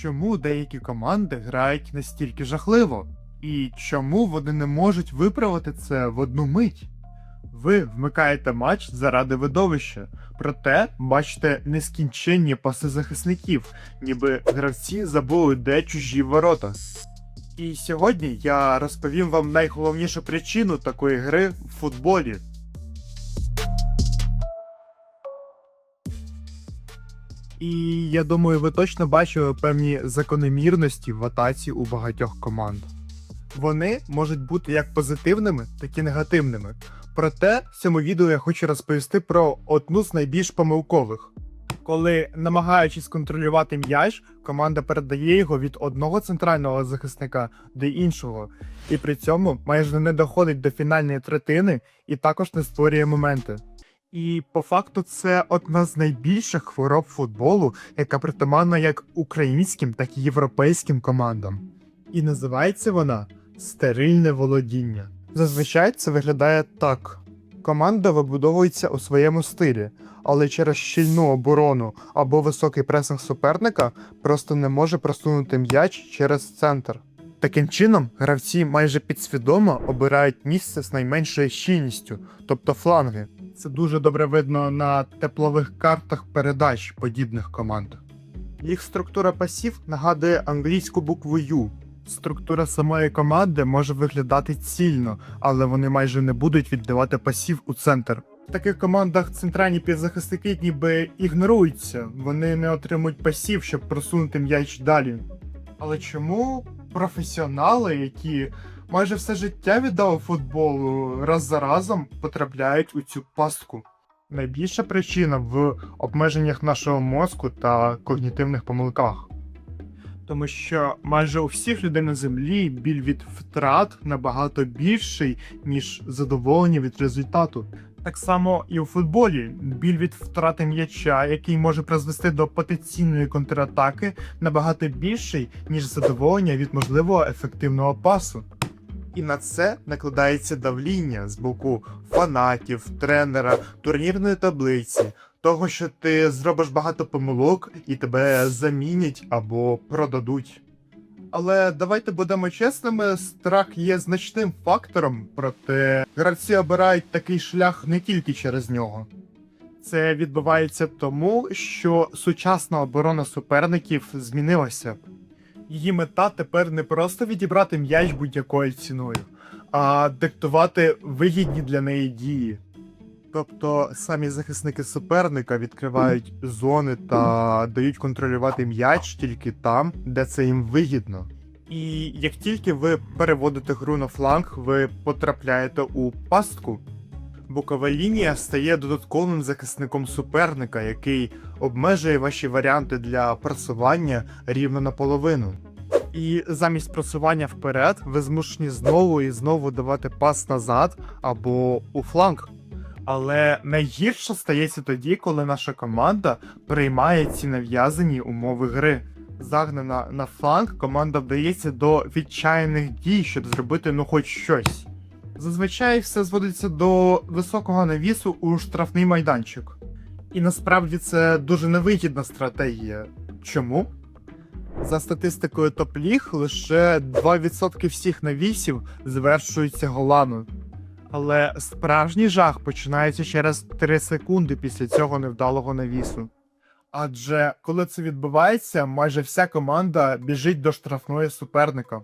Чому деякі команди грають настільки жахливо? І чому вони не можуть виправити це в одну мить? Ви вмикаєте матч заради видовища, проте бачите нескінченні паси захисників, ніби гравці забули, де чужі ворота. І сьогодні я розповім вам найголовнішу причину такої гри в футболі. І я думаю, ви точно бачили певні закономірності в атаці у багатьох команд. Вони можуть бути як позитивними, так і негативними. Проте в цьому відео я хочу розповісти про одну з найбільш помилкових. Коли, намагаючись контролювати м'яч, команда передає його від одного центрального захисника до іншого, і при цьому майже не доходить до фінальної третини і також не створює моменти. І по факту це одна з найбільших хвороб футболу, яка притаманна як українським, так і європейським командам. І називається вона стерильне володіння. Зазвичай це виглядає так. Команда вибудовується у своєму стилі, але через щільну оборону або високий пресинг суперника просто не може просунути м'яч через центр. Таким чином, гравці майже підсвідомо обирають місце з найменшою щільністю, тобто фланги. Це дуже добре видно на теплових картах передач подібних команд. Їх структура пасів нагадує англійську букву U. Структура самої команди може виглядати цільно, але вони майже не будуть віддавати пасів у центр. В таких командах центральні півзахисники ніби ігноруються, вони не отримують пасів, щоб просунути м'яч далі. Але чому професіонали, які майже все життя віддали футболу, раз за разом потрапляють у цю пастку? Найбільша причина в обмеженнях нашого мозку та когнітивних помилках. Тому що майже у всіх людей на землі біль від втрат набагато більший, ніж задоволення від результату. Так само і у футболі. Біль від втрати м'яча, який може призвести до потенційної контратаки, набагато більший, ніж задоволення від можливого ефективного пасу. І на це накладається давління з боку фанатів, тренера, турнірної таблиці, того, що ти зробиш багато помилок і тебе замінять або продадуть. Але давайте будемо чесними, страх є значним фактором, проте гравці обирають такий шлях не тільки через нього. Це відбувається тому, що сучасна оборона суперників змінилася. Її мета тепер не просто відібрати м'яч будь-якою ціною, а диктувати вигідні для неї дії. Тобто самі захисники суперника відкривають зони та дають контролювати м'яч тільки там, де це їм вигідно. І як тільки ви переводите гру на фланг, ви потрапляєте у пастку. Бокова лінія стає додатковим захисником суперника, який обмежує ваші варіанти для просування рівно наполовину. І замість просування вперед, ви змушені знову і знову давати пас назад або у фланг. Але найгірше стається тоді, коли наша команда приймає ці нав'язані умови гри. Загнана на фланг, команда вдається до відчайних дій, щоб зробити хоч щось. Зазвичай все зводиться до високого навісу у штрафний майданчик. І насправді це дуже невигідна стратегія. Чому? За статистикою топ-ліг, лише 2% всіх навісів завершуються голами. Але справжній жах починається через 3 секунди після цього невдалого навісу. Адже коли це відбувається, майже вся команда біжить до штрафної суперника.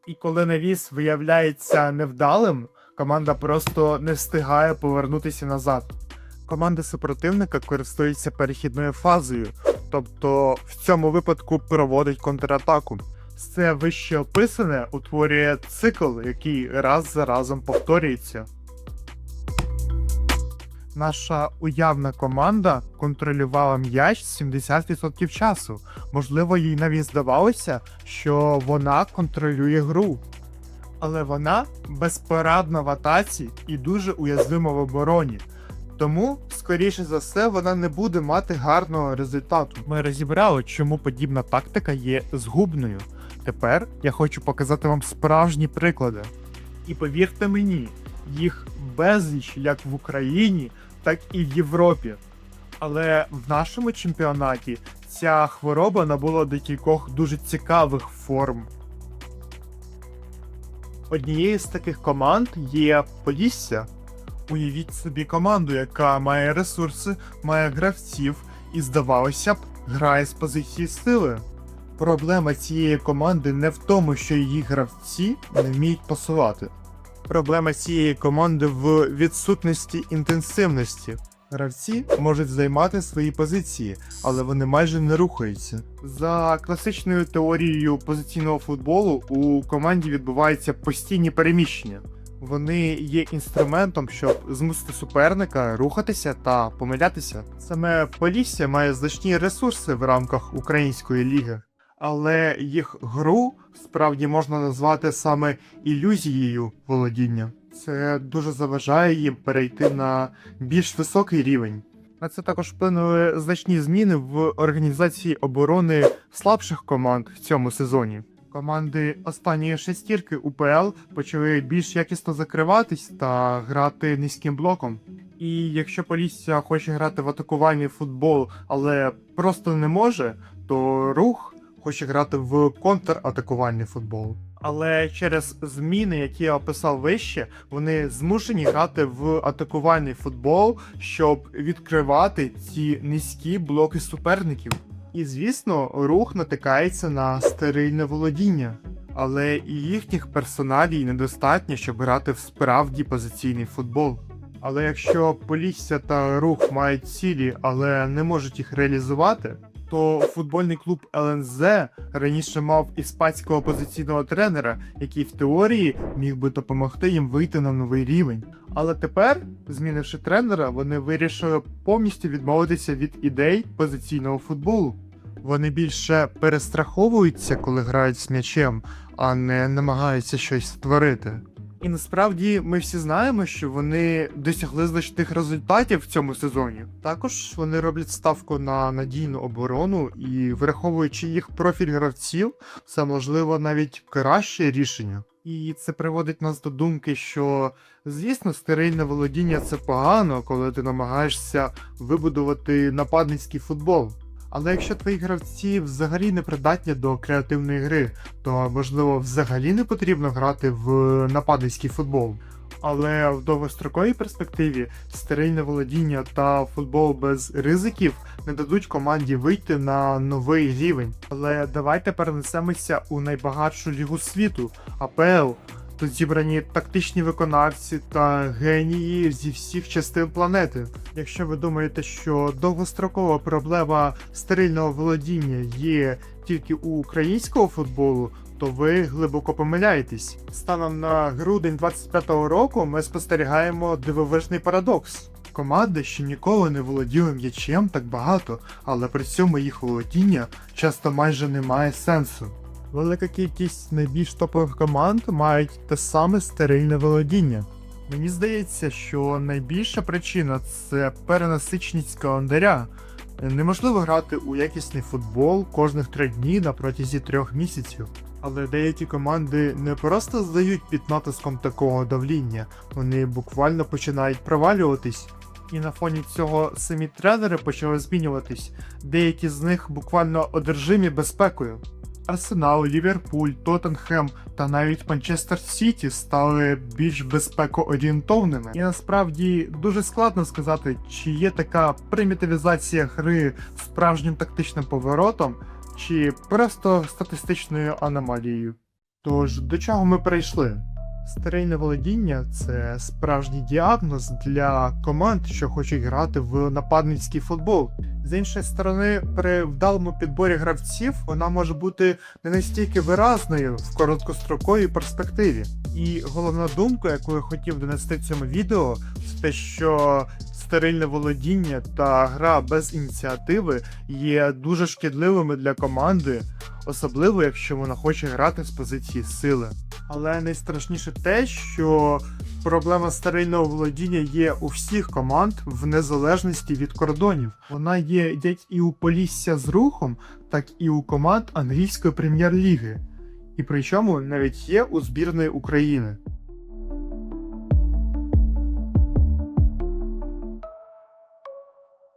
І коли навіс виявляється невдалим, команда просто не встигає повернутися назад. Команда супротивника користується перехідною фазою, тобто в цьому випадку проводить контратаку. Все вище описане утворює цикл, який раз за разом повторюється. Наша уявна команда контролювала м'яч 70% часу. Можливо, їй навіть здавалося, що вона контролює гру. Але вона безпорадна в атаці і дуже уязвима в обороні. Тому, скоріше за все, вона не буде мати гарного результату. Ми розібрали, чому подібна тактика є згубною. Тепер я хочу показати вам справжні приклади. І повірте мені, їх безліч як в Україні, так і в Європі. Але в нашому чемпіонаті ця хвороба набула декількох дуже цікавих форм. Однією з таких команд є Полісся. Уявіть собі команду, яка має ресурси, має гравців і, здавалося б, грає з позиції сили. Проблема цієї команди не в тому, що її гравці не вміють пасувати. Проблема цієї команди в відсутності інтенсивності. Гравці можуть займати свої позиції, але вони майже не рухаються. За класичною теорією позиційного футболу у команді відбуваються постійні переміщення. Вони є інструментом, щоб змусити суперника рухатися та помилятися. Саме Полісся має значні ресурси в рамках української ліги, але їх гру справді можна назвати саме ілюзією володіння. Це дуже заважає їм перейти на більш високий рівень. На це також вплинули значні зміни в організації оборони слабших команд в цьому сезоні. Команди останньої шестірки УПЛ почали більш якісно закриватись та грати низьким блоком. І якщо Полісся хоче грати в атакувальний футбол, але просто не може, то Рух хоче грати в контратакувальний футбол. Але через зміни, які я описав вище, вони змушені грати в атакувальний футбол, щоб відкривати ці низькі блоки суперників. І звісно, Рух натикається на стерильне володіння. Але і їхніх персоналій недостатньо, щоб грати в справді позиційний футбол. Але якщо Полісся та Рух мають цілі, але не можуть їх реалізувати, то футбольний клуб ЛНЗ раніше мав іспанського позиційного тренера, який в теорії міг би допомогти їм вийти на новий рівень. Але тепер, змінивши тренера, вони вирішили повністю відмовитися від ідей позиційного футболу. Вони більше перестраховуються, коли грають з м'ячем, а не намагаються щось створити. І насправді ми всі знаємо, що вони досягли значних результатів в цьому сезоні. Також вони роблять ставку на надійну оборону і, враховуючи їх профіль гравців, це можливо навіть краще рішення. І це приводить нас до думки, що, звісно, стерильне володіння – це погано, коли ти намагаєшся вибудувати нападницький футбол. Але якщо твої гравці взагалі не придатні до креативної гри, то, можливо, взагалі не потрібно грати в нападницький футбол. Але в довгостроковій перспективі стерильне володіння та футбол без ризиків не дадуть команді вийти на новий рівень. Але давайте перенесемося у найбагатшу лігу світу – АПЛ. Тут зібрані тактичні виконавці та генії зі всіх частин планети. Якщо ви думаєте, що довгострокова проблема стерильного володіння є тільки у українського футболу, то ви глибоко помиляєтесь. Станом на грудень 25-го року ми спостерігаємо дивовижний парадокс. Команди, що ніколи не володіли м'ячем так багато, але при цьому їх володіння часто майже не має сенсу. Велика кількість найбільш топових команд мають те саме стерильне володіння. Мені здається, що найбільша причина – це перенасиченість календаря. Неможливо грати у якісний футбол кожних 3 дні на протязі 3 місяців. Але деякі команди не просто здають під натиском такого давління, вони буквально починають провалюватись. І на фоні цього самі тренери почали змінюватись, деякі з них буквально одержимі безпекою. Арсенал, Ліверпуль, Тоттенхем та навіть Манчестер Сіті стали більш безпекоорієнтовними. І насправді дуже складно сказати, чи є така примітивізація гри справжнім тактичним поворотом, чи просто статистичною аномалією. Тож, до чого ми перейшли? Стерильне володіння – це справжній діагноз для команд, що хочуть грати в нападницький футбол. З іншої сторони, при вдалому підборі гравців вона може бути не настільки виразною в короткостроковій перспективі. І головна думка, яку я хотів донести в цьому відео, це те, що стерильне володіння та гра без ініціативи є дуже шкідливими для команди, особливо якщо вона хоче грати з позиції сили. Але найстрашніше те, що проблема стерильного володіння є у всіх команд в незалежності від кордонів. Вона є як і у Полісся з Рухом, так і у команд англійської прем'єр-ліги. І причому навіть є у збірної України.